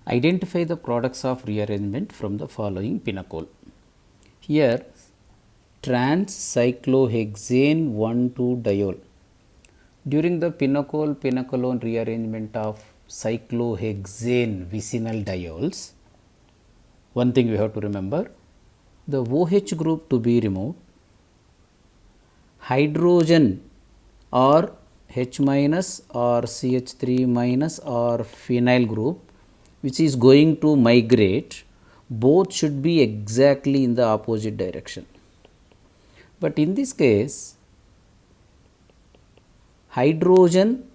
Identify the products of rearrangement from the following pinacol. Here trans cyclohexane 1,2-diol. During the pinacolone rearrangement of cyclohexane vicinal diols, one thing we have to remember, the OH group to be removed, hydrogen or H minus or CH3 minus or phenyl group which is going to migrate, both should be exactly in the opposite direction. But in this case, hydrogen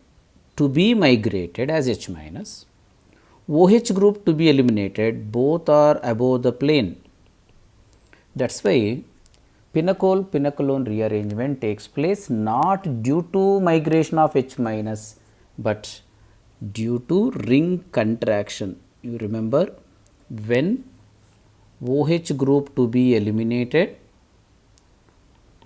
to be migrated as H minus, OH group to be eliminated, both are above the plane. That is why pinacolone rearrangement takes place not due to migration of H minus, but due to ring contraction. You remember, when OH group to be eliminated,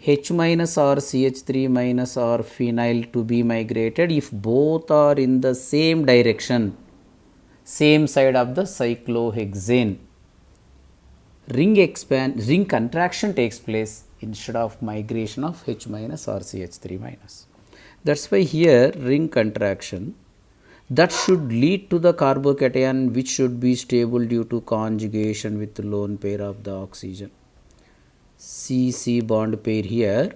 H minus or CH3 minus or phenyl to be migrated, if both are in the same direction, same side of the cyclohexane, ring contraction takes place instead of migration of H minus or CH3 minus. That is why here ring contraction that should lead to the carbocation which should be stable due to conjugation with the lone pair of the oxygen. C bond pair here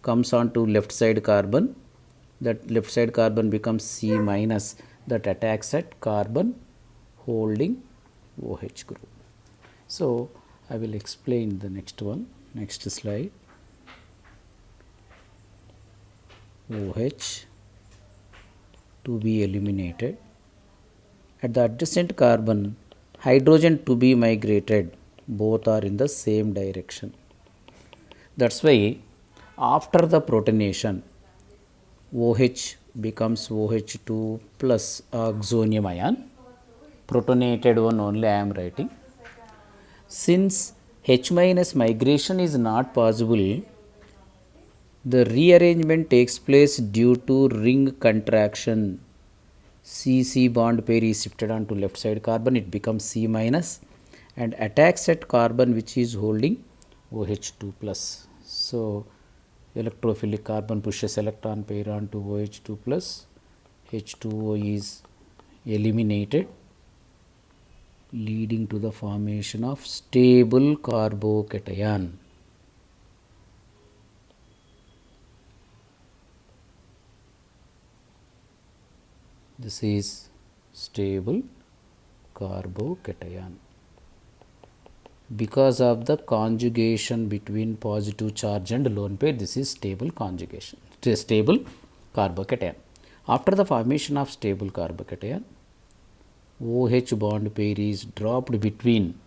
comes on to left side carbon, that left side carbon becomes C minus, that attacks at carbon holding OH group. So, I will explain the next one, next slide. OH to be eliminated, at the adjacent carbon hydrogen to be migrated, both are in the same direction. That is why after the protonation, OH becomes OH2 plus oxonium ion, protonated one only I am writing. Since H minus migration is not possible, the rearrangement takes place due to ring contraction. C bond pair is shifted onto left side carbon, it becomes C minus and attacks at carbon which is holding OH2 plus. So, electrophilic carbon pushes electron pair onto OH2 plus, H2O is eliminated, leading to the formation of stable carbocation. This is stable carbocation. Because of the conjugation between positive charge and lone pair, this is stable conjugation, stable carbocation. After the formation of stable carbocation, OH bond pair is dropped between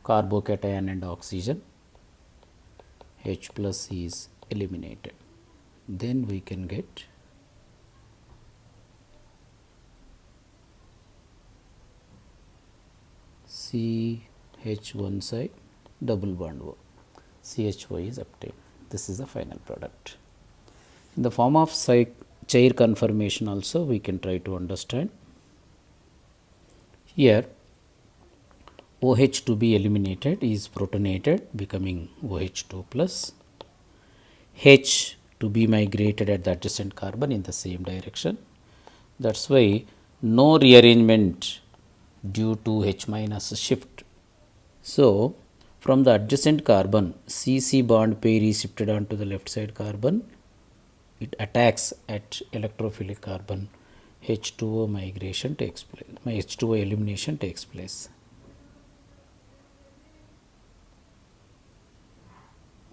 carbocation and oxygen, H plus is eliminated. Then we can get CH one side double bond O, CHO is obtained. This is the final product. In the form of chair conformation also we can try to understand. Here OH to be eliminated is protonated, becoming OH2 plus, H to be migrated at the adjacent carbon in the same direction. That is why no rearrangement due to H minus shift. So, from the adjacent carbon, C bond pair is shifted onto the left side carbon, it attacks at electrophilic carbon, H2O migration takes place, H2O elimination takes place.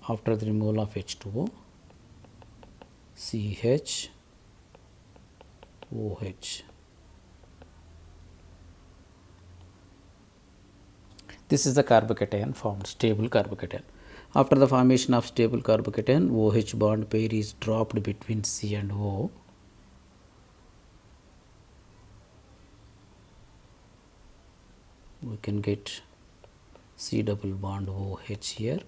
After the removal of H2O, CH, OH. This is the carbocation formed, stable carbocation. After the formation of stable carbocation, OH bond pair is dropped between C and O. We can get C double bond OH here.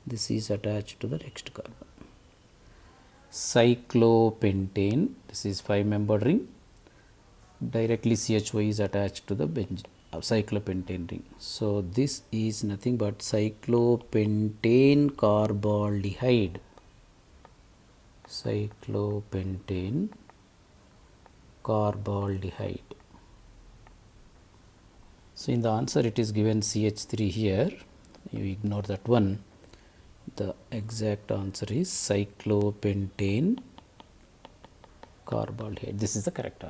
This is attached to the next carbon. Cyclopentane, this is 5-membered ring. directly CHY is attached to the cyclopentane ring. So this is nothing but cyclopentane carbaldehyde. Cyclopentane carbaldehyde. So in the answer it is given CH3 here. You ignore that one. The exact answer is cyclopentane carbaldehyde. This is the correct answer.